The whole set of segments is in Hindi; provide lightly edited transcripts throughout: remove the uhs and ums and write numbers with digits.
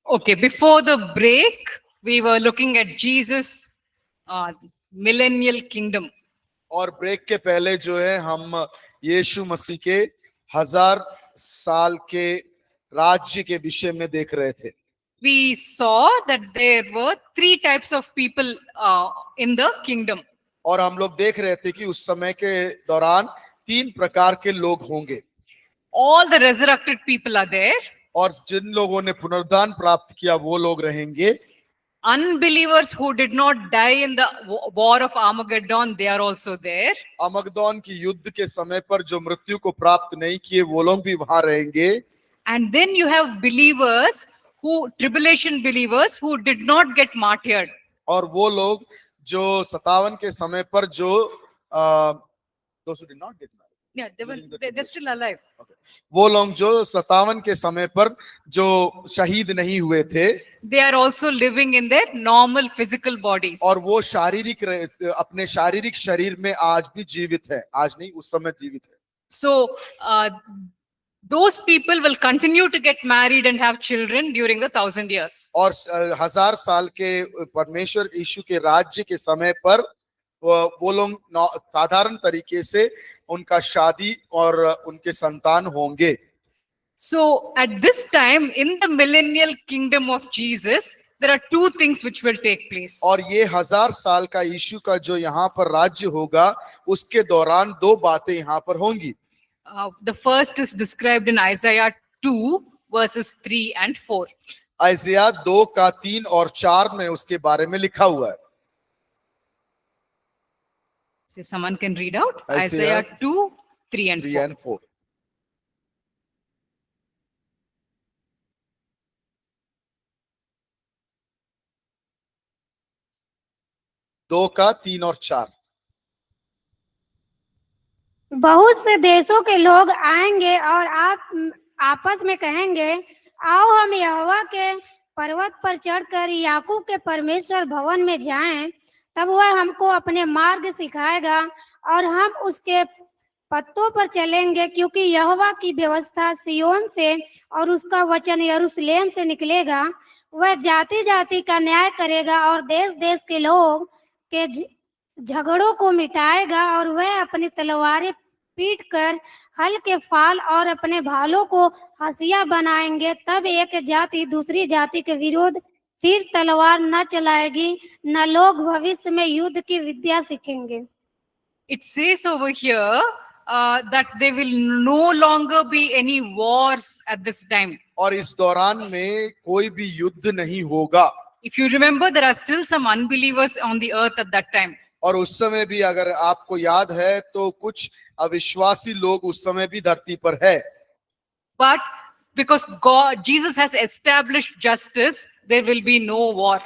Okay, before the break, we were looking at Jesus' millennial kingdom. और ब्रेक के पहले जो है हम यीशु मसीह के 1000 साल के राज्य के विषय में देख रहे थे. We saw that there were 3 types of people in the kingdom. और हम लोग देख रहे थे कि उस समय के दौरान 3 प्रकार के लोग होंगे. All the resurrected people are there. और जिन लोगों ने पुनरुत्थान प्राप्त किया वो लोग रहेंगे. Unbelievers who did not die in the war of Armageddon, they are also there. अमगदोन की युद्ध के समय पर जो मृत्यु को प्राप्त नहीं किए वो लोग भी वहां रहेंगे. And then you have believers who, tribulation believers who did not get martyred. और वो लोग जो 57 के समय पर जो those who did not get married. Yeah, they're still alive. Okay. वो लोग जो 57 के समय पर जो शहीद नहीं हुए थे, They are also living in their normal physical bodies. और वो शारीरिक अपने शारीरिक शरीर में आज भी जीवित है. आज नहीं, उस समय जीवित है. So those people will continue to get married and have children during the 1000 years. और 1000 साल के परमेश्वर यीशु के राज्य के समय पर वो लोग साधारण तरीके से उनका शादी और उनके संतान होंगे. So at this time in the millennial kingdom of Jesus, there are 2 things which will take place. और ये 1000 साल का यीशु का जो यहाँ पर राज्य होगा उसके दौरान 2 बातें यहाँ पर होंगी. The first is described in Isaiah 2 verses 3 and 4. आइज़िया 2 का 3 और 4 में उसके बारे में लिखा हुआ है. So if someone can read out Isaiah 2, 3 and 4. 2 का 3 और 4. बहुत से देशों के लोग आएंगे और आप आपस में कहेंगे, आओ हम यहोवा के पर्वत पर चढ़कर याकूब के परमेश्वर भवन में जाएं. तब वह हमको अपने मार्ग सिखाएगा और हम उसके पत्तों पर चलेंगे, क्योंकि यहोवा की व्यवस्था सियोन से और उसका वचन यरूशलेम से निकलेगा. वह जाति जाति का न्याय करेगा और देश देश के लोग के झगड़ों को मिटाएगा. और वह अपनी तलवारें पीट कर हल के फाल और अपने भालों को हंसिया बनाएंगे. तब एक जाति दूसरी जाति के विरोध फिर तलवार न चलाएगी, न लोग भविष्य में युद्ध की विद्या सीखेंगे. It says over here that there will no longer be any wars at this time. और इस दौरान में कोई भी युद्ध नहीं होगा. If you remember, there are still some unbelievers on the earth at that time. और उस समय भी अगर आपको याद है तो कुछ अविश्वासी लोग उस समय भी धरती पर है. But because Jesus has established justice, there will be no war.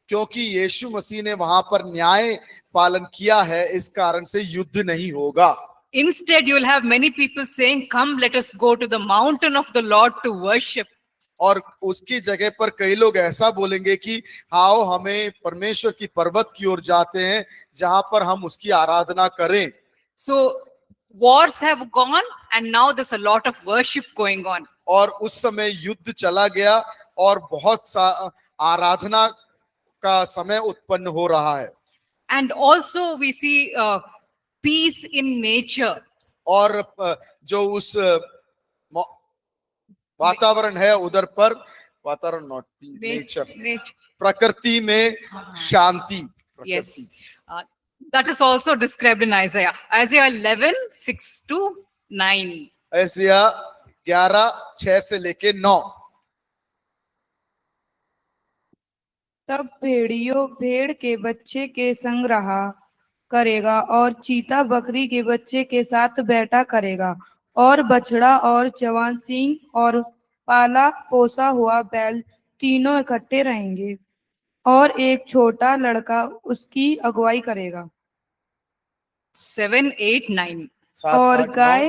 क्योंकि यीशु मसीह ने वहां पर न्याय पालन किया है, इस कारण से युद्ध नहीं होगा. Instead, you will have many people saying, come, let us go to the mountain of the Lord to worship. और उसकी जगह पर कई लोग ऐसा बोलेंगे कि आओ हमें परमेश्वर की पर्वत की ओर जाते हैं जहां पर हम उसकी आराधना करें. So wars have gone and now there's a lot of worship going on. और उस समय युद्ध चला गया और बहुत सा आराधना का समय उत्पन्न हो रहा है. And also we see peace in nature. और जो उस वातावरण है उधर पर, वातावरण नॉट नेचर, प्रकृति में शांति. Yes, that is also described in Isaiah 11, 6 to 9. आइज़िया 11, 6 से लेके 9. तब भेड़ियों भेड़ के बच्चे के संग रहा करेगा और चीता बकरी के बच्चे के साथ बैठा करेगा, और बछड़ा और जवान सिंह और पाला पोसा हुआ बैल तीनों इकट्ठे रहेंगे, और एक छोटा लड़का उसकी अगुवाई करेगा. 7, 8, 9. और गाय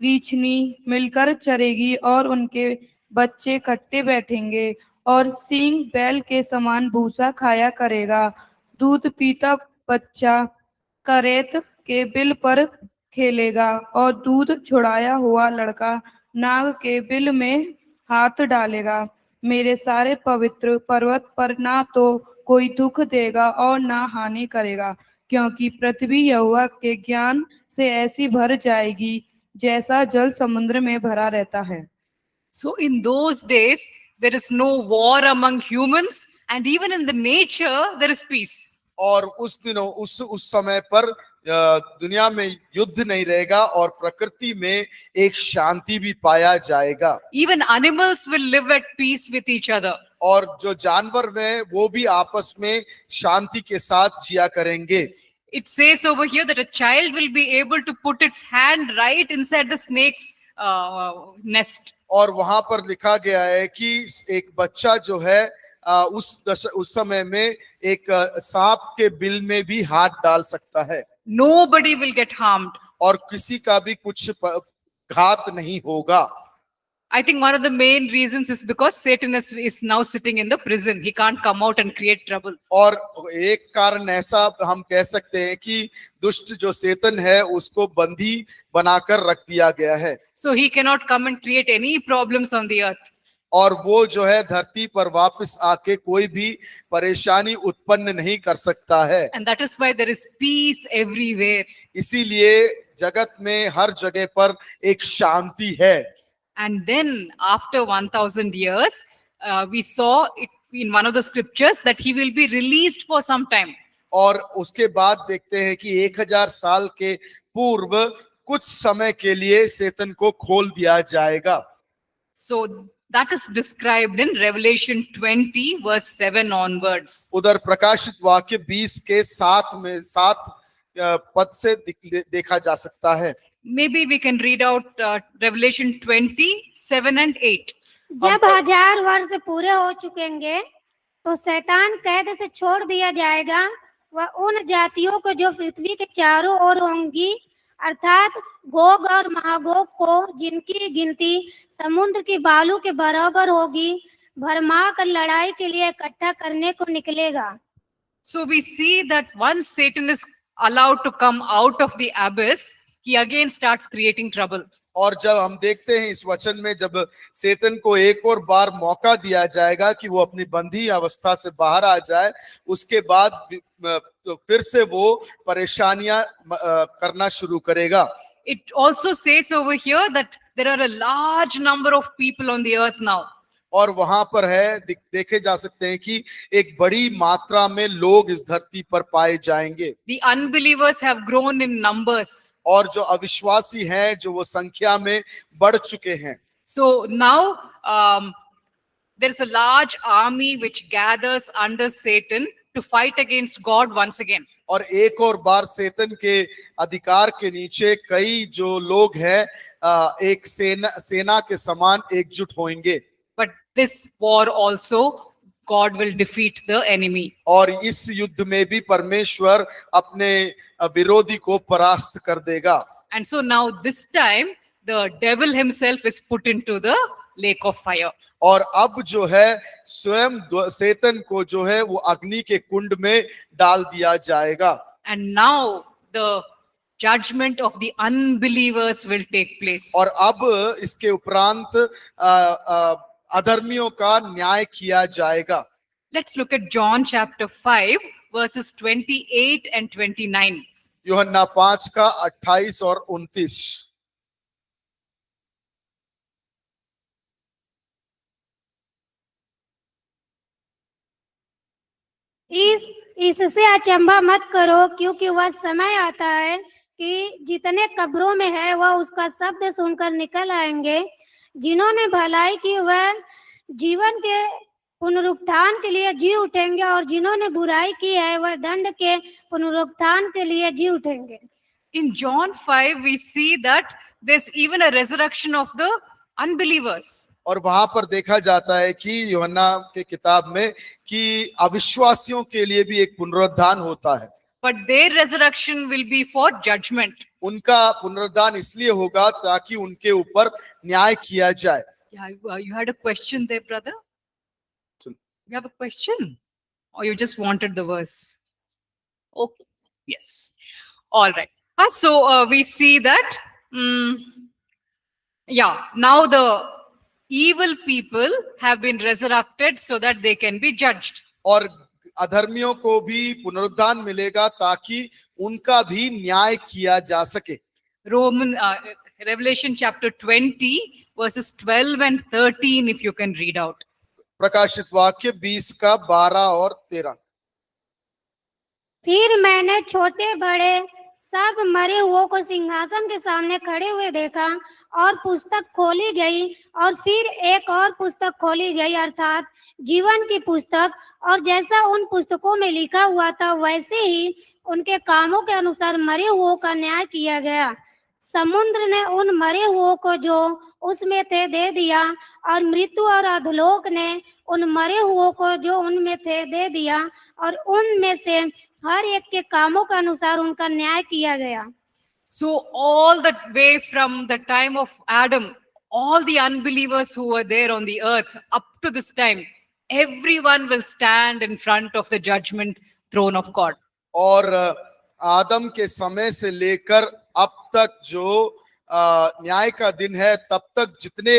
रीछनी मिलकर चरेगी और उनके बच्चे इकट्ठे बैठेंगे, और सिंह बैल के समान भूसा खाया करेगा. दूध पीता बच्चा करेत के बिल पर खेलेगा और दूध छुड़ाया हुआ लड़का नाग के बिल में हाथ डालेगा। मेरे सारे पवित्र पर्वत पर ना तो कोई दुख देगा और ना हानि करेगा, क्योंकि पृथ्वी यहोवा के ज्ञान से ऐसी भर जाएगी जैसा जल समुद्र में भरा रहता है। So in those days, there is no war among humans, and even in the nature, there is peace. और उस दिनों उस समय पर दुनिया में युद्ध नहीं रहेगा और प्रकृति में एक शांति भी पाया जाएगा। Even animals will live at peace with each other. और जो जानवर में वो भी आपस में शांति के साथ जिया करेंगे। It says over here that a child will be able to put its hand right inside the snake's nest. और वहां पर लिखा गया है कि एक बच्चा जो है उस समय में एक सांप के बिल में भी हाथ डाल सकता है। Nobody will get harmed. और किसी का भी कुछ घात नहीं होगा। I think one of the main reasons is because Satan is now sitting in the prison. He can't come out and create trouble. और एक कारण ऐसा हम कह सकते हैं कि दुष्ट जो शैतान है उसको बंदी बनाकर रख दिया गया है। So he cannot come and create any problems on the earth. और वो जो है धरती पर वापस आके कोई भी परेशानी उत्पन्न नहीं कर सकता है। And that is why there is peace everywhere. इसीलिए जगत में हर जगह पर एक शांति है। And then after 1000 years, we saw it in one of the scriptures that he will be released for some time. और उसके बाद देखते हैं कि 1000 साल के पूर्व कुछ समय के लिए शैतान को खोल दिया जाएगा। So that is described in Revelation 20 verse 7 onwards. उधर प्रकाशित वाक्य 20 के 7 पद से देखा जा सकता है। Maybe we can read out Revelation 20, 7 and 8. जब 1000 वर्ष पूरे हो चुकेंगे तो शैतान कैद से छोड़ दिया जाएगा। वह उन जातियों को जो पृथ्वी के चारों ओर होंगी, अर्थात गोग और महागोग को, जिनकी गिनती समुद्र की बालू के बराबर होगी, भरमा कर लड़ाई के लिए इकट्ठा करने को निकलेगा। So we see that once Satan is allowed to come out of the abyss, he again starts creating trouble. और जब हम देखते हैं इस वचन में जब शैतान को एक और बार मौका दिया जाएगा कि वो अपनी बंधी अवस्था से बाहर आ जाए, उसके बाद तो फिर से वो परेशानियां करना शुरू करेगा। It also says over here that there are a large number of people on the earth now. और वहां पर है देखे जा सकते हैं कि एक बड़ी मात्रा में लोग इस धरती पर पाए जाएंगे। The unbelievers have grown in numbers. और जो अविश्वासी हैं जो वो संख्या में बढ़ चुके हैं। So now there is a large army which gathers under Satan to fight against God once again. और एक और बार शैतान के अधिकार के नीचे कई जो लोग हैं एक सेना के समान एकजुट होंगे। But this war also, God will defeat the enemy. और इस युद्ध में भी परमेश्वर अपने विरोधी को परास्त कर देगा। And so now this time the devil himself is put into the lake of fire. और अब जो है स्वयं शैतान को जो है वो अग्नि के कुंड में डाल दिया जाएगा। And now the judgment of the unbelievers will take place. और अब इसके उपरांत अधर्मियों का न्याय किया जाएगा। Let's look at John chapter 5 verses 28 and 29. यूहन्ना 5 का 28 और 29। इससे अचंभा मत करो, क्योंकि वह समय आता है कि जितने कब्रों में है वह उसका शब्द सुनकर निकल आएंगे। जिन्होंने भलाई की वह जीवन के पुनरुत्थान के लिए जी उठेंगे, और जिन्होंने बुराई की है वह दंड के पुनरुत्थान के लिए जी उठेंगे। In John 5 we see that there's even a resurrection of the unbelievers. और वहां पर देखा जाता है कि यूहन्ना के किताब में कि अविश्वासियों के लिए भी एक पुनरुत्थान होता है। But their resurrection will be for judgment. उनका पुनरुत्थान इसलिए होगा ताकि उनके ऊपर न्याय किया जाए। Yeah, you had a question there, brother? You have a question? Or you just wanted the verse? Okay. Yes. All right. So we see that, now the evil people have been resurrected so that they can be judged. और अधर्मियों को भी पुनरुत्थान मिलेगा ताकि उनका भी न्याय किया जा सके। Revelation chapter 20, verses 12 and 13, if you can read out. प्रकाशित वाक्य 20 का 12 और 13। फिर मैंने छोटे बड़े सब मरे हुओं को सिंहासन के सामने खड़े हुए देखा और पुस्तक खोली गई और फिर एक और पुस्तक खोली गई अर्थात जीवन की पुस्तक, और जैसा उन पुस्तकों में लिखा हुआ था वैसे ही उनके कामों के अनुसार मरे हुओं का न्याय किया गया। समुद्र ने उन मरे हुओं को जो उसमें थे दे दिया और मृत्यु और अधोलोक ने उन मरे हुओं को जो उनमें थे दे दिया और उनमें से हर एक के कामों के अनुसार उनका न्याय किया गया। So all the way from the time of Adam, all the unbelievers who were there on the earth up to this time, everyone will stand in front of the judgment throne of God. और आदम के समय से लेकर अब तक जो न्याय का दिन है, तब तक जितने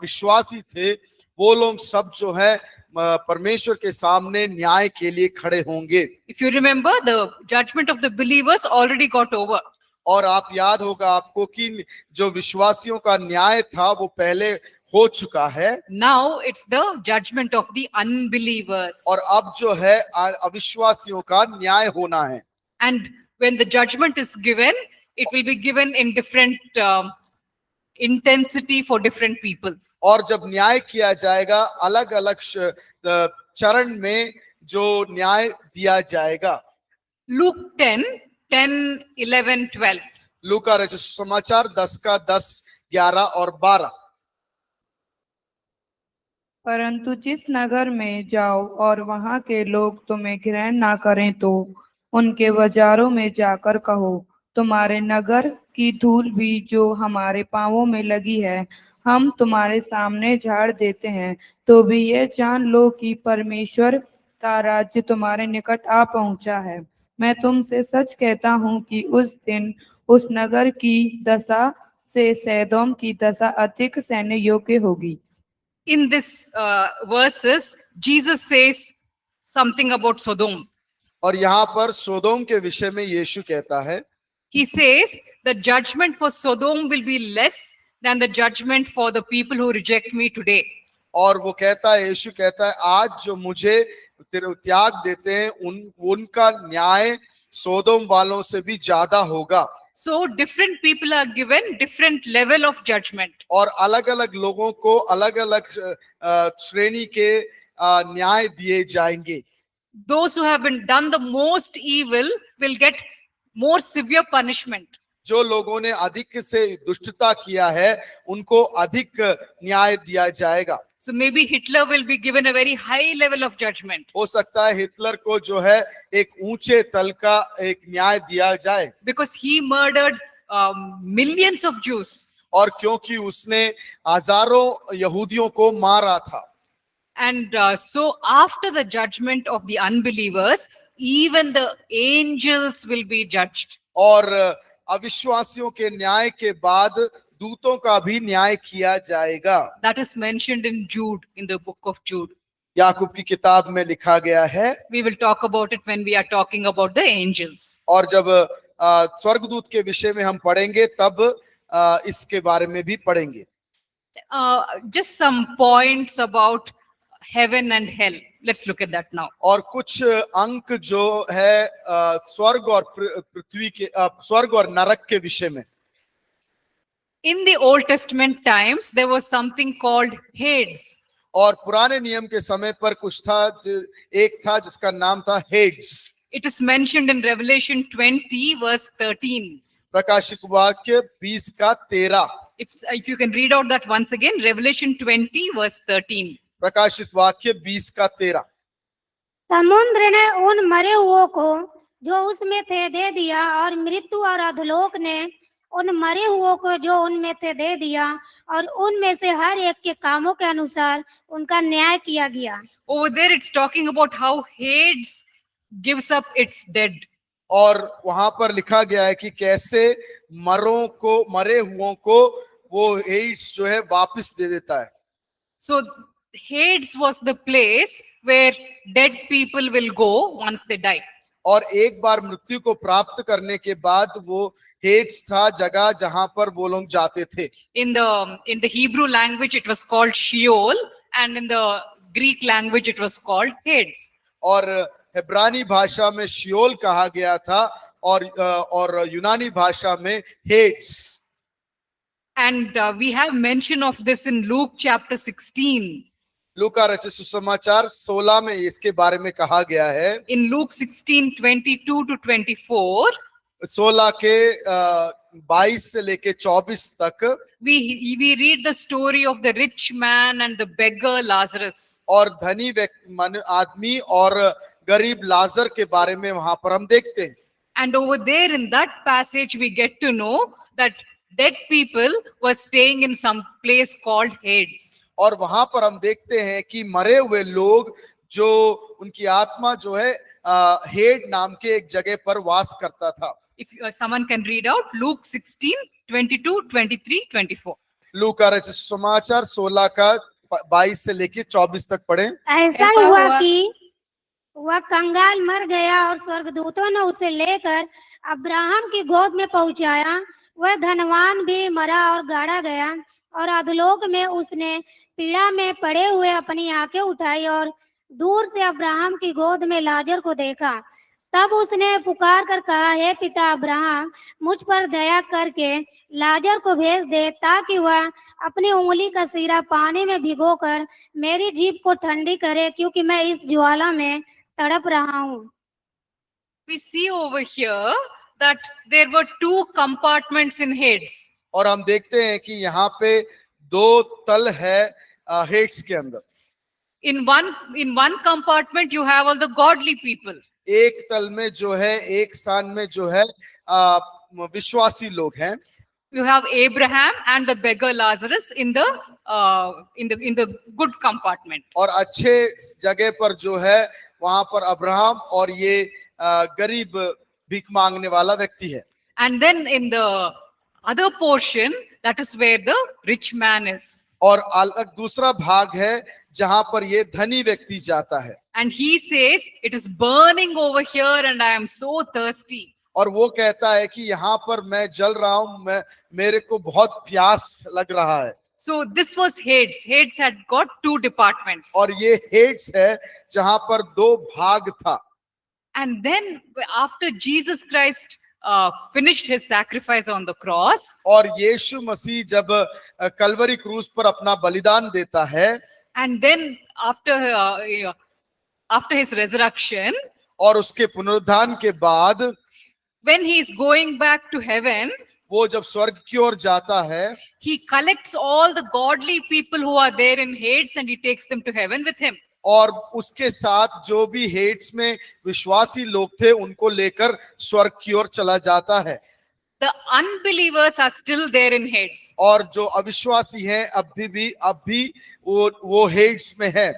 विश्वासी थे वो लोग सब जो है परमेश्वर के सामने न्याय के लिए खड़े होंगे। If you remember, the judgment of the believers already got over. और आप याद होगा आपको कि जो विश्वासियों का न्याय था वो पहले हो चुका है। Now it's the judgment of the unbelievers. और अब जो है अविश्वासियों का न्याय होना है। And when the judgment is given, it will be given in different intensity for different people. और जब न्याय किया जाएगा अलग अलग चरण में जो न्याय दिया जाएगा। Luke 10, 10, 11, 12. लूका रचित समाचार 10 का 10, 11 और 12। परंतु जिस नगर में जाओ और वहां के लोग तुम्हें ग्रहण ना करें तो उनके बाजारों में जाकर कहो, तुम्हारे नगर की धूल भी जो हमारे पांवों में लगी है हम तुम्हारे सामने झाड़ देते हैं, तो भी ये जान लो कि परमेश्वर का राज्य तुम्हारे निकट आ पहुंचा है। मैं तुमसे सच कहता हूं कि उस दिन उस नगर की दशा से सैदोम की दशा अधिक सहने योग्य होगी। In this verses, Jesus says something about Sodom. और यहाँ पर सोदोम के विषय में यीशु कहता है, He says the judgment for Sodom will be less than the judgment for the people who reject me today. और वो कहता है, यीशु कहता है, आज जो मुझे त्याग देते हैं उनका न्याय सोदोम वालों से भी ज्यादा होगा। So different people are given different level of judgment. और अलग अलग लोगों को अलग अलग श्रेणी के न्याय दिए जाएंगे। Those who have been done the most evil will get more severe punishment. जो लोगों ने अधिक से दुष्टता किया है उनको अधिक न्याय दिया जाएगा। So maybe Hitler will be given a very high level of judgment. हो सकता है हिटलर को जो है एक ऊंचे तल का एक न्याय दिया जाए, Because he murdered millions of Jews. और क्योंकि उसने हजारों यहूदियों को मारा था। And so after the judgment of the unbelievers, even the angels will be judged. और अविश्वासियों के न्याय के बाद दूतों का भी न्याय किया जाएगा। That is mentioned in Jude, in the book of Jude. याकूब की किताब में लिखा गया है। We will talk about it when we are talking about the angels. और जब स्वर्गदूत के विषय में हम पढ़ेंगे तब इसके बारे में भी पढ़ेंगे। Just some points about heaven and hell. Let's look at that now. और कुछ अंक जो है स्वर्ग और पृथ्वी के स्वर्ग और नरक के विषय में। In the Old Testament times, there was something called Hades. और पुराने नियम के समय पर कुछ था, एक था जिसका नाम था heads. It is mentioned in Revelation 20, verse 13. प्रकाशिक वाक्य 20 का 13। If you can read out that once again, Revelation 20, verse 13. प्रकाशित वाक्य 20 का 13। समुद्र ने उन मरे हुओं को जो उसमें थे दे दिया और मृत्यु और अधोलोक ने उन मरे हुओं को जो उनमें थे दे दिया और उनमें से हर एक के कामों के अनुसार उनका न्याय किया गया। Over there, it's talking about how Hades gives up its dead. और वहां पर लिखा गया है कि कैसे मरे हुओं को वो एड्स जो है वापस दे देता है। So Hades was the place where dead people will go once they die. और एक बार मृत्यु को प्राप्त करने के बाद वो हेड्स था, जगह जहां पर वो लोग जाते थे। In the Hebrew language, it was called Sheol, and in the Greek language, it was called Hades. और हेब्रानी भाषा में शियोल कहा गया था और यूनानी भाषा में heads. And we have mention of this in Luke chapter 16. लूका रचित सुसमाचार 16 में इसके बारे में कहा गया है। In Luke 16:22 to 24, 16 के 22 से लेके 24 तक we read the story of the rich man and the beggar Lazarus. और धनी आदमी और गरीब लाजर के बारे में वहां पर हम देखते हैं। And over there in that passage, we get to know that dead people were staying in some place called Hades. और वहां पर हम देखते हैं कि मरे हुए लोग जो उनकी आत्मा जो है हेड नाम के एक जगह पर वास करता था। If someone can read out Luke 16:22, 23, 24. लूका रचित समाचार 16 का 22 से लेके 24 तक पढ़े। ऐसा हुआ कि वह कंगाल मर गया और स्वर्गदूतों ने उसे लेकर अब्राहम की गोद में पहुंचाया। वह धनवान भी मरा और गाड़ा गया और अधोलोक में उसने पीड़ा में पड़े हुए अपनी आंखें उठाई और दूर से अब्राहम की गोद में लाजर को देखा। तब उसने पुकार कर कहा, हे पिता अब्राहम, मुझ पर दया करके लाजर को भेज दे ताकि वह अपनी उंगली का सिरा पानी में भिगोकर मेरी जीभ को ठंडी करे, क्योंकि मैं इस ज्वाला में तड़प रहा हूँ। We see over here that there were two compartments in Hades. और हम देखते हैं कि यहाँ पे दो तल है हेड्स के अंदर। In one compartment, you have all the godly people. एक तल में जो है, एक स्थान में जो है विश्वासी लोग हैं। You have Abraham and the beggar Lazarus in the good compartment. और अच्छे जगह पर जो है वहां पर अब्राहम और ये गरीब भीख मांगने वाला व्यक्ति है। And then in the other portion, that is where the rich man is. और अलग दूसरा भाग है जहां पर ये धनी व्यक्ति जाता है। And he says, it is burning over here and I am so thirsty. और वो कहता है कि यहाँ पर मैं जल रहा हूँ, मेरे को बहुत प्यास लग रहा है। So this was Hades. Hades had got two departments. और ये हेड्स है जहां पर दो भाग था। And then after Jesus Christ finished his sacrifice on the cross, और यीशु मसीह जब कलवरी क्रूस पर अपना बलिदान देता है, and then after his resurrection, और उसके पुनरुत्थान के बाद when he is going back to heaven, वो जब स्वर्ग की ओर जाता है, he collects all the godly people who are there in Hades and he takes them to heaven with him. और उसके साथ जो भी हेड्स में विश्वासी लोग थे उनको लेकर स्वर्ग की ओर चला जाता है। The unbelievers are still there in Hades. और जो अविश्वासी हैं अब भी वो हेड्स में है।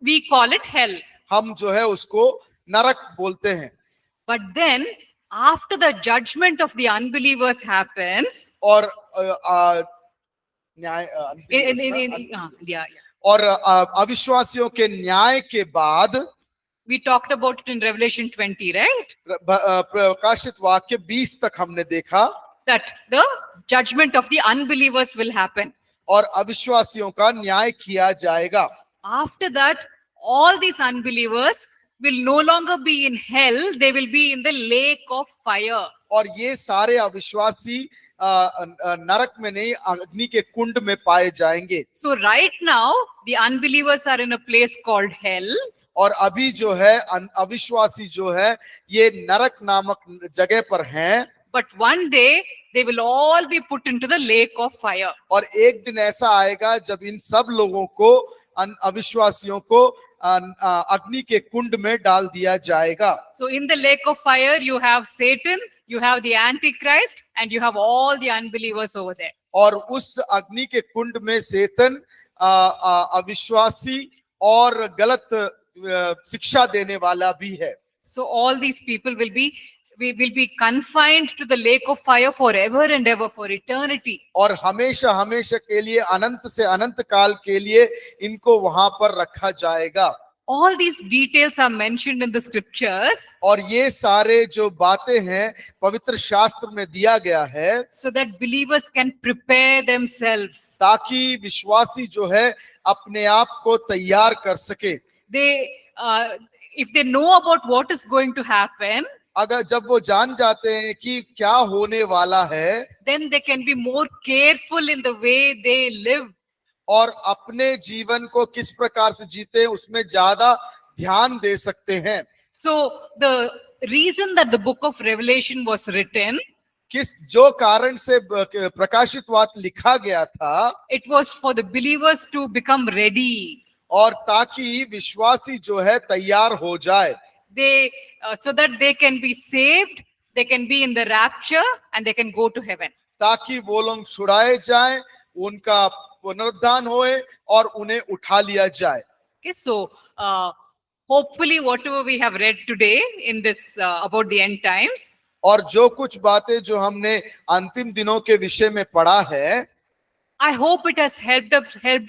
We call it hell. हम जो है उसको नरक बोलते हैं। But then after the judgment of the unbelievers happens, और न्याय और अविश्वासियों के न्याय के बाद, we talked about it in Revelation 20, right? प्रकाशित वाक्य 20 तक हमने देखा That the judgment of the unbelievers will happen. और अविश्वासियों का न्याय किया जाएगा। After that, all these unbelievers will no longer be in hell, they will be in the lake of fire. और ये सारे अविश्वासी नरक में नहीं, अग्नि के कुंड में पाए जाएंगे। So right now, the unbelievers are in a place called hell. और अभी जो है अविश्वासी जो है ये नरक नामक जगह पर हैं। But one day, they will all be put into the lake of fire. और एक दिन ऐसा आएगा जब इन सब लोगों को, अविश्वासियों को अग्नि के कुंड में डाल दिया जाएगा। So in the lake of fire, you have Satan, you have the Antichrist, and you have all the unbelievers over there. और उस अग्नि के कुंड में शैतान, अविश्वासी और गलत शिक्षा देने वाला भी है। So all these people will be we will be confined to the lake of fire forever and ever, for eternity. और हमेशा हमेशा के लिए, अनंत से अनंत काल के लिए इनको वहां पर रखा जाएगा। All these details are mentioned in the scriptures और ये सारे जो बातें हैं पवित्र शास्त्र में दिया गया है, so that believers can prepare themselves. ताकि विश्वासी जो है अपने आप को तैयार कर सके। If they know about what is going to happen, अगर जब वो जान जाते हैं कि क्या होने वाला है, then they can be more careful in the way they live. और अपने जीवन को किस प्रकार से जीते उसमें ज्यादा ध्यान दे सकते हैं। So the reason that the book of Revelation was written, किस जो कारण से प्रकाशित वाक्य लिखा गया था, it was for the believers to become ready. और ताकि विश्वासी जो है तैयार हो जाए, So that they can be saved, they can be in the rapture, and they can go to heaven. ताकि वो लोग छुड़ाए जाएं, उनका पुनरुद्धान होए और उन्हें उठा लिया जाए। Okay, so hopefully whatever we have read today in this about the end times, और जो कुछ बातें जो हमने अंतिम दिनों के विषय में पढ़ा है, I hope it has helped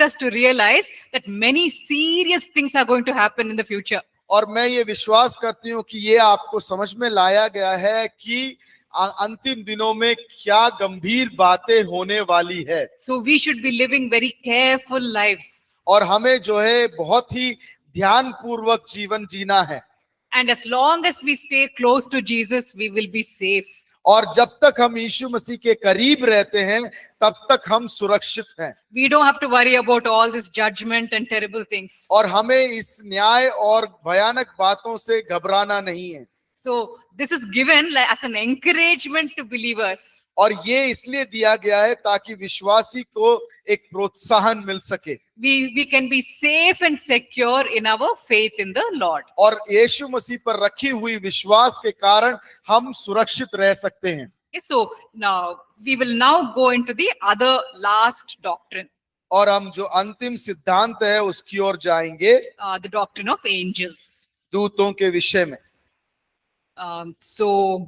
us to realize that many serious things are going to happen in the future. और मैं ये विश्वास करती हूँ कि ये आपको समझ में लाया गया है कि अंतिम दिनों में क्या गंभीर बातें होने वाली है। So we should be living very careful lives. और हमें जो है बहुत ही ध्यान पूर्वक जीवन जीना है। And as long as we stay close to Jesus, we will be safe. और जब तक हम यीशु मसीह के करीब रहते हैं तब तक हम सुरक्षित हैं। We don't have to worry about all this judgment and terrible things. और हमें इस न्याय और भयानक बातों से घबराना नहीं है। So this is given as an encouragement to believers. और ये इसलिए दिया गया है ताकि विश्वासी को एक प्रोत्साहन मिल सके। We can be safe and secure in our faith in the Lord. और यीशु मसीह पर रखी हुई विश्वास के कारण हम सुरक्षित रह सकते हैं। Okay, so now we will now go into the other last doctrine, और हम जो अंतिम सिद्धांत है उसकी ओर जाएंगे, the doctrine of angels. दूतों के विषय में। So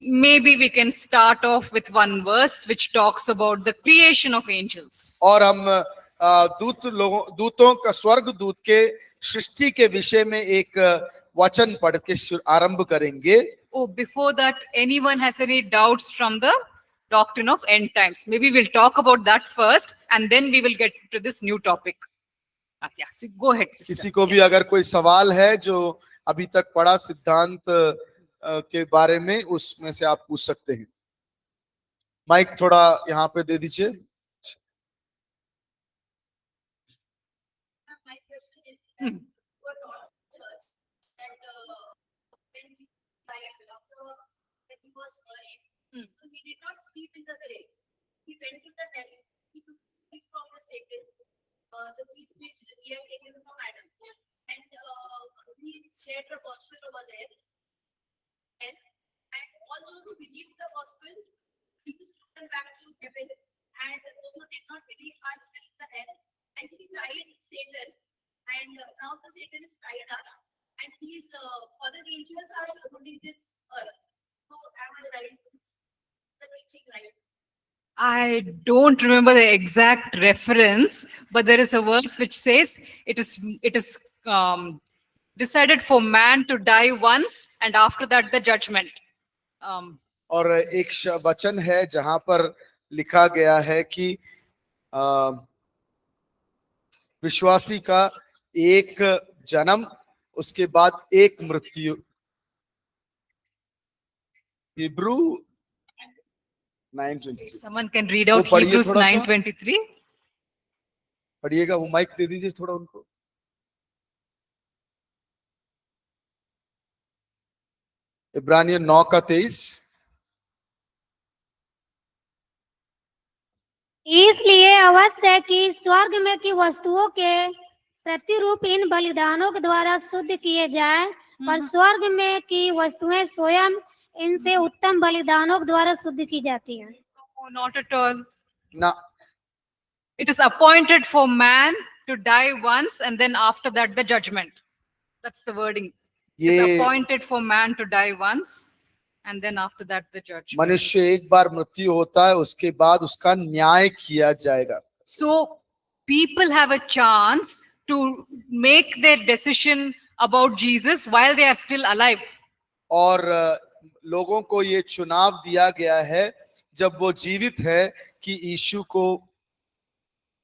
maybe we can start off with one verse which talks about the creation of angels. और हम दूतों का, स्वर्ग दूत के सृष्टि के विषय में एक वचन पढ़ के आरंभ करेंगे। Oh, before that, anyone has any doubts from the doctrine of end times? Maybe we'll talk about that first, and then we will get to this new topic. Yeah, so go ahead, sister. किसी को भी अगर कोई सवाल है जो अभी तक पढ़ा सिद्धांत के बारे में, उसमें से आप पूछ सकते हैं। माइक थोड़ा यहाँ पे दे दीजिए। My question is that what about church and when he was buried, so he did not sleep in the grave. He went to the hell. He took peace from the Satan, the peace which he had taken from Adam, and he shared the gospel over there. And all those who believed the gospel, Jesus took them back to heaven, and those who did not believe are still in the hell. And he tied Satan, and now the Satan is tied up, and his other angels are ruling this earth. So am I right? The teaching right? I don't remember the exact reference, but there is a verse which says it is decided for man to die once, and after that the judgment. और एक वचन है जहां पर लिखा गया है कि विश्वासी का एक जन्म, उसके बाद एक मृत्यु। Hebrew 9:23। Someone can read out वो पढ़िए Hebrews थोड़ा सा। 9:23. पढ़िएगा, वो माइक दे दीजिए थोड़ा उनको। इब्रानियन 9:23। इसलिए अवश्य है कि स्वर्ग में की वस्तुओं के प्रतिरूप इन बलिदानों के द्वारा शुद्ध किए जाए, पर स्वर्ग में की वस्तुएं स्वयं इनसे उत्तम बलिदानों के द्वारा शुद्ध की जाती हैं। No, not at all. ना, It is appointed for man to die once, and then after that the judgment. That's the wording. It's ये appointed for man to die once, and then after that the judgment. मनुष्य एक बार मृत्यु होता है, उसके बाद उसका न्याय किया जाएगा. So people have a chance to make their decision about Jesus while they are still alive. और लोगों को ये चुनाव दिया गया है जब वो जीवित है कि यीशु को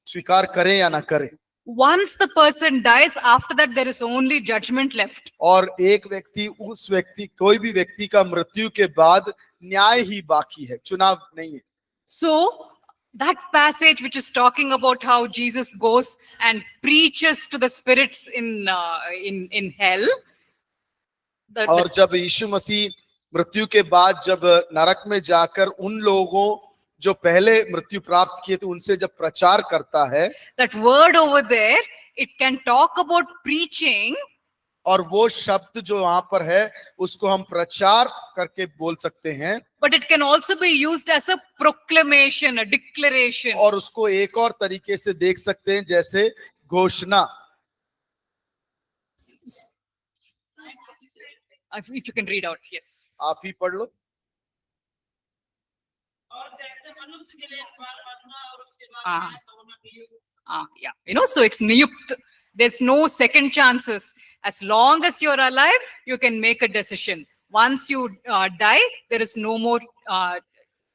स्वीकार करें या ना करें. Once the person dies, after that there is only judgment left. और एक व्यक्ति, उस व्यक्ति, कोई भी व्यक्ति का मृत्यु के बाद न्याय ही बाकी है, चुनाव नहीं है. So that passage which is talking about how Jesus goes and preaches to the spirits in hell, और जब यीशु मसीह मृत्यु के बाद जब नरक में जाकर उन लोगों जो पहले मृत्यु प्राप्त किए थे उनसे जब प्रचार करता है, that word over there, it can talk about preaching, और वो शब्द जो वहां पर है उसको हम प्रचार करके बोल सकते हैं, but it can also be used as a proclamation, a declaration. और उसको एक और तरीके से देख सकते हैं जैसे घोषणा. If you can read out, yes. आप ही पढ़ लो. Yeah, so it's niyukt. There's no second chances. As long as you're alive, you can make a decision. Once you die, there is no more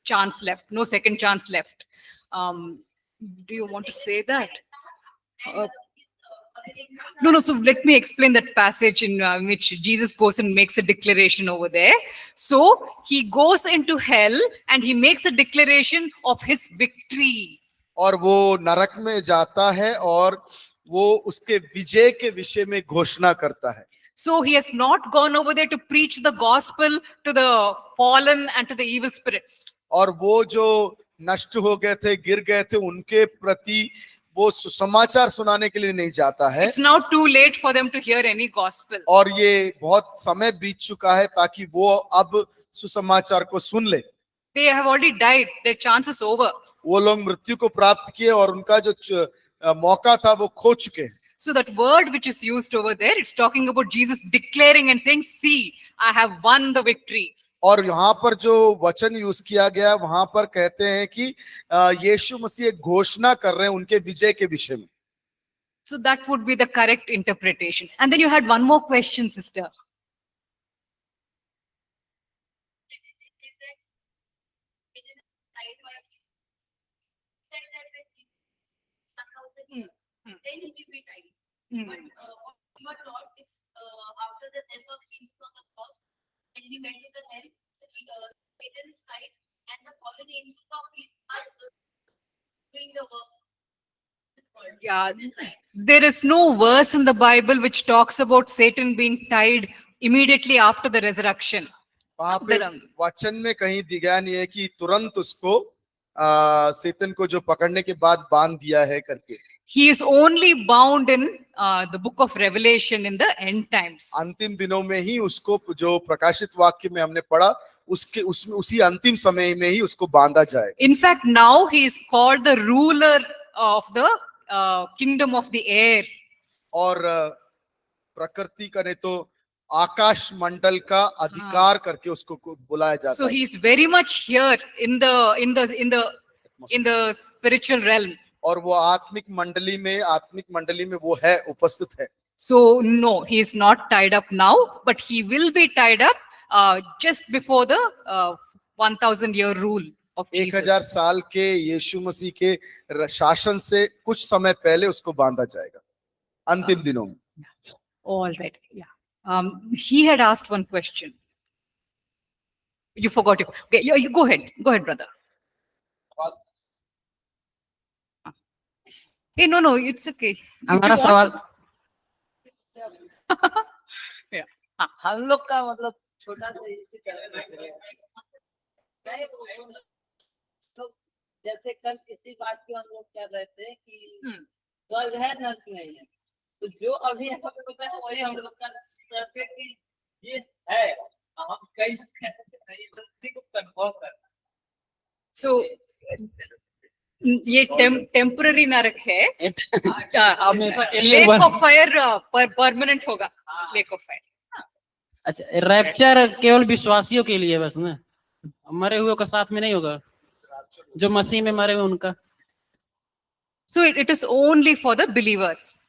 chance left, no second chance left. Do you want to say that? No. So let me explain that passage in which Jesus goes and makes a declaration over there. So he goes into hell and he makes a declaration of his victory. और वो नरक में जाता है और वो उसके विजय के विषय में घोषणा करता है. So he has not gone over there to preach the gospel to the fallen and to the evil spirits. और वो जो नष्ट हो गए थे, गिर गए थे, उनके प्रति वो सुसमाचार सुनाने के लिए नहीं जाता है. It's now too late for them to hear any gospel. और ये बहुत समय बीत चुका है ताकि वो अब सुसमाचार को सुन ले. They have already died. Their chance is over. वो लोग मृत्यु को प्राप्त किए और उनका जो मौका था वो खो चुके हैं. So that word which is used over there, it's talking about Jesus declaring and saying, see, I have won the victory. और यहाँ पर जो वचन यूज किया गया वहां पर कहते हैं कि यीशु मसीह एक घोषणा कर रहे हैं उनके विजय के विषय में. So that would be the correct interpretation. And then you had one more question, sister. Then he will be died. But you are taught it's after the death of Jesus on the cross, and he went to the hell, Satan is died, and the fallen angels of his are doing the work. Yeah, there is no verse in the Bible which talks about Satan being tied immediately after the resurrection. वहां पे वचन में कहीं दिया नहीं है कि तुरंत उसको शैतान को जो पकड़ने के बाद बांध दिया है करके. He is only bound in the book of Revelation in the end times. अंतिम दिनों में ही उसको, जो प्रकाशित वाक्य में हमने पढ़ा, उसके उसमें उसी अंतिम समय में ही उसको बांधा जाए. In fact, now he is called the ruler of the kingdom of the air. और प्रकृति करे तो आकाश मंडल का अधिकार करके उसको बुलाया जाता So है. he is very much here in the spiritual realm. और वो आत्मिक मंडली में वो है, उपस्थित है. So no, he is not tied up now, but he will be tied up just before the 1000-year rule of 1000 Jesus. साल के यीशु मसीह के शासन से कुछ समय पहले उसको बांधा जाएगा अंतिम दिनों में. All right, yeah. He had asked one question. You forgot it. Okay, you go ahead, brother. Hey, no, it's okay. हमारा सवाल Yeah. हम लोग का मतलब छोटा सा इसी तरह तो जैसे कल इसी बात की हम लोग कर रहे थे कि स्वर्ग है नर्क नहीं है, तो जो अभी हम लोग का वही हम लोग का करते कि ये है, हम कई को कंफर्म कर. So ये टेम्पररी नरक है. हमेशा लेक ऑफ फायर परमानेंट होगा. Lake of fire. अच्छा, रैप्चर केवल विश्वासियों के लिए बस ना, मरे हुए का साथ में नहीं होगा, जो मसीह में मरे हुए उनका। So it is only for the believers.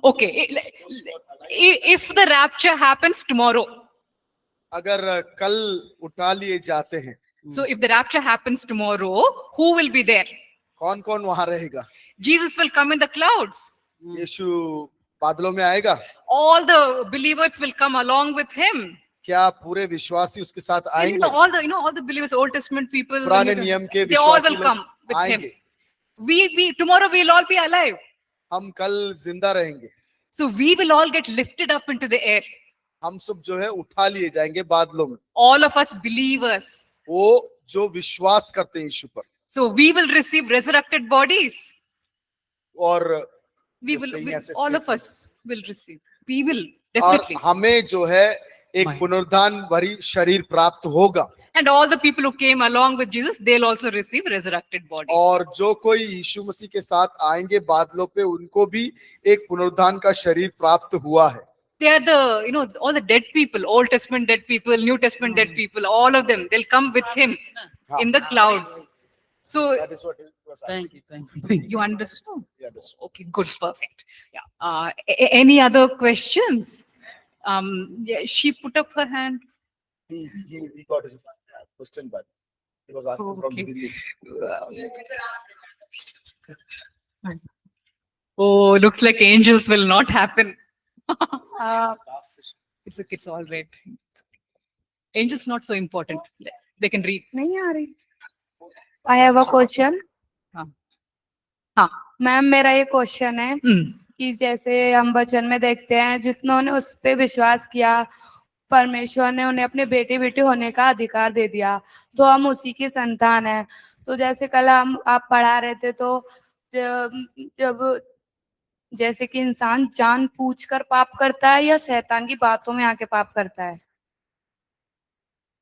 Okay. If the rapture happens tomorrow, अगर कल उठा लिए जाते हैं, so if the rapture happens tomorrow, who will be there? कौन कौन वहां रहेगा? Jesus will come in the clouds. यीशु बादलों में आएगा। All the believers will come along with him. क्या पूरे विश्वासी उसके साथ आएंगे? All the believers, Old Testament people, पुराने नियम के they all विश्वासी will लोग come with him. आएंगे। We tomorrow we'll all be alive. हम कल जिंदा रहेंगे। So we will all get lifted up into the air. हम सब जो है उठा लिए जाएंगे बादलों में, All of us believers. वो जो विश्वास करते हैं यीशु पर। So we will receive resurrected bodies. और We वो will, सही ऐसे all of statement। us will receive. We will और definitely. हमें जो है एक My- पुनरुत्थान भरी शरीर प्राप्त होगा। And all the people who came along with Jesus, they'll also receive resurrected bodies. और जो कोई यीशु मसीह के साथ आएंगे बादलों पे, उनको भी एक पुनरुत्थान का शरीर प्राप्त हुआ है। They are the, all the dead people, Old Testament dead people, New Testament dead people, all of them, they'll come with him in the clouds. So That is what he was asking. Thank you. you understood? He understood. Okay, good, perfect. Yeah. Any other questions? Yeah, she put up her hand. He got his question, but he was asking from Okay. Delhi. Oh, looks like angels will not happen. Last session. It's all right. Angels not so important. They can read. नहीं आ रही। I have a question. हाँ. मैम मेरा ये क्वेश्चन है कि जैसे हम वचन में देखते हैं जितनों ने उस पे विश्वास किया, परमेश्वर ने उन्हें अपने बेटे बेटे होने का अधिकार दे दिया, तो हम उसी की संतान है। तो जैसे कल आप पढ़ा रहे थे, तो जब जैसे कि इंसान जानबूझकर पाप करता है या शैतान की बातों में आके पाप करता है?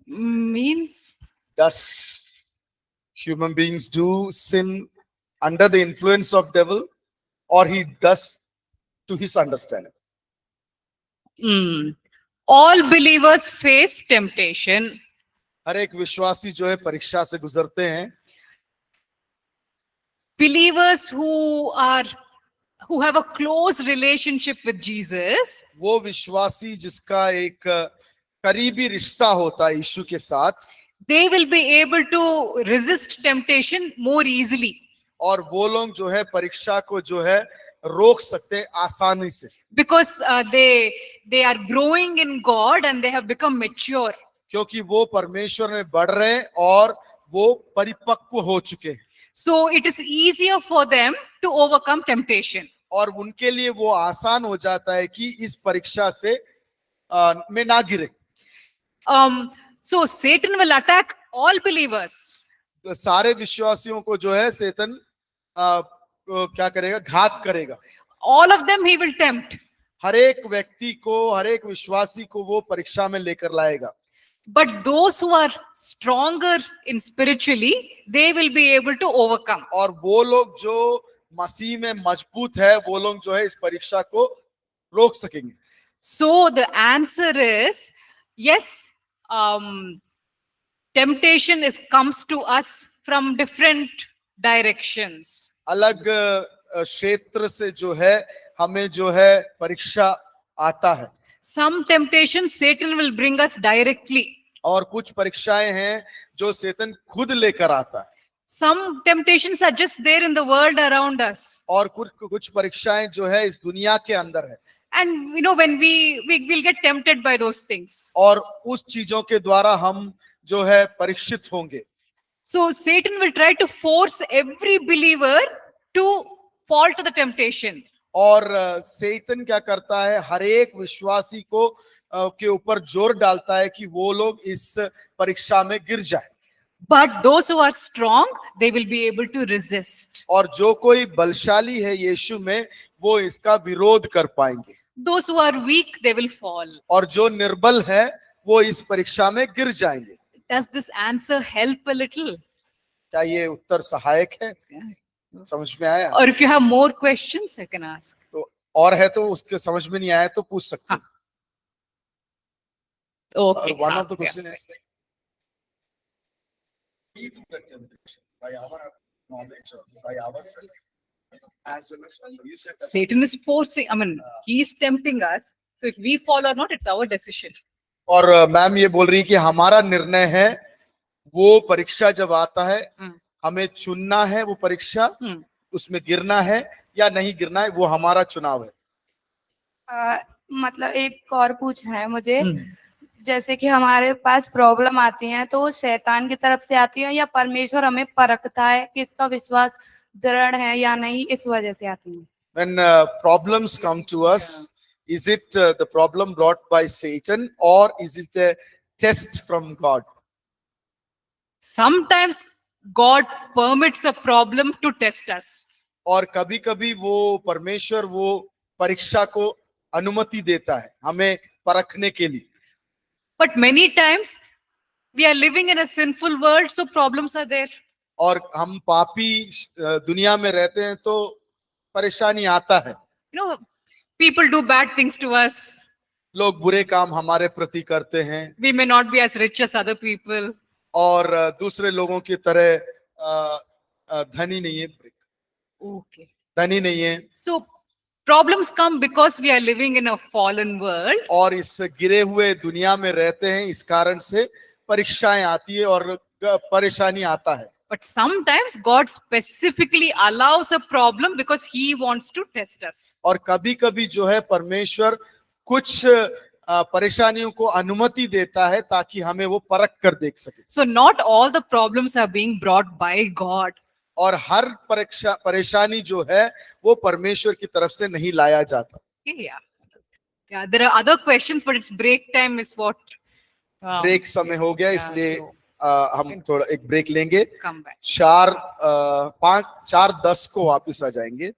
Means Does human beings do sin under the influence of devil, or he does to his understanding? all believers face temptation. हर एक विश्वासी जो है परीक्षा से गुजरते हैं। Believers who have a close relationship with Jesus, वो विश्वासी जिसका एक करीबी रिश्ता होता है यीशु के साथ, they will be able to resist temptation more easily और वो लोग जो है परीक्षा को जो है रोक सकते हैं आसानी से, because they are growing in God and they have become mature. क्योंकि वो परमेश्वर में बढ़ रहे हैं और वो परिपक्व हो चुके हैं। So it is easier for them to overcome temptation. और उनके लिए वो आसान हो जाता है कि इस परीक्षा से में ना गिरे। So Satan will attack all believers. तो सारे विश्वासियों को जो है शैतान क्या करेगा? घात करेगा। All of them he will tempt. हर एक व्यक्ति को, हर एक विश्वासी को वो परीक्षा में लेकर लाएगा। But those who are stronger in spiritually, they will be able to overcome. और वो लोग जो मसीह में मजबूत है, वो लोग जो है इस परीक्षा को रोक सकेंगे। So the answer is yes. Temptation comes to us from different directions. अलग क्षेत्र से जो है हमें जो है परीक्षा आता है। Some temptations Satan will bring us directly. और कुछ परीक्षाएं हैं जो शैतान खुद लेकर आता है। Some temptations are just there in the world around us. और कुछ परीक्षाएं जो है इस दुनिया के अंदर है। And when we will get tempted by those things. और उस चीजों के द्वारा हम जो है परीक्षित होंगे। So Satan will try to force every believer to fall to the temptation. और शैतान क्या करता है? हर एक विश्वासी को के ऊपर जोर डालता है कि वो लोग इस परीक्षा में गिर जाए। But those who are strong, they will be able to resist. और जो कोई बलशाली है यीशु में, वो इसका विरोध कर पाएंगे। Those who are weak, they will fall. और जो निर्बल है वो इस परीक्षा में गिर जाएंगे। Does this answer help a little? क्या ये उत्तर सहायक है? समझ में आया? Or if you have more questions, I can ask. तो और है तो उसके समझ में नहीं आया तो पूछ सकते हैं। Okay. One हाँ, of the yeah. question is lead to the temptation by our knowledge or by ourselves, as well as you said that Satan is forcing, I mean, he's tempting us. So if we fall or not, it's our decision. और मैम ये बोल रही कि हमारा निर्णय है, वो परीक्षा जब आता है हमें चुनना है, वो परीक्षा उसमें गिरना है या नहीं गिरना है, वो हमारा चुनाव है। मतलब एक और पूछना है मुझे, जैसे कि हमारे पास प्रॉब्लम आती है तो वो शैतान की तरफ से आती है या परमेश्वर हमें परखता है कि इसका विश्वास दृढ़ है या नहीं, इस वजह से आती है? When problems come to us, is it the problem brought by Satan or is it a test from God? Sometimes God permits a problem to test us. और कभी कभी वो परमेश्वर वो परीक्षा को अनुमति देता है हमें परखने के लिए। But many times we are living in a sinful world, so problems are there. और हम पापी दुनिया में रहते हैं तो परेशानी आता है। You know, people do bad things to us. लोग बुरे काम हमारे प्रति करते हैं We may not be as rich as other people. और दूसरे लोगों की तरह धनी नहीं है, Okay. धनी नहीं है। So problems come because we are living in a fallen world. और इस गिरे हुए दुनिया में रहते हैं, इस कारण से परीक्षाएं आती है और परेशानी आता है। But sometimes God specifically allows a problem because he wants to test us. और कभी कभी जो है परमेश्वर कुछ परेशानियों को अनुमति देता है ताकि हमें वो परख कर देख सके। So not all the problems are being brought by God. और हर परेशानी जो है वो परमेश्वर की तरफ से नहीं लाया जाता। Yeah, there are other questions, but it's break time is what. Break समय हो गया, इसलिए so हम थोड़ा एक ब्रेक लेंगे। come back. 4:10 को वापस आ जाएंगे।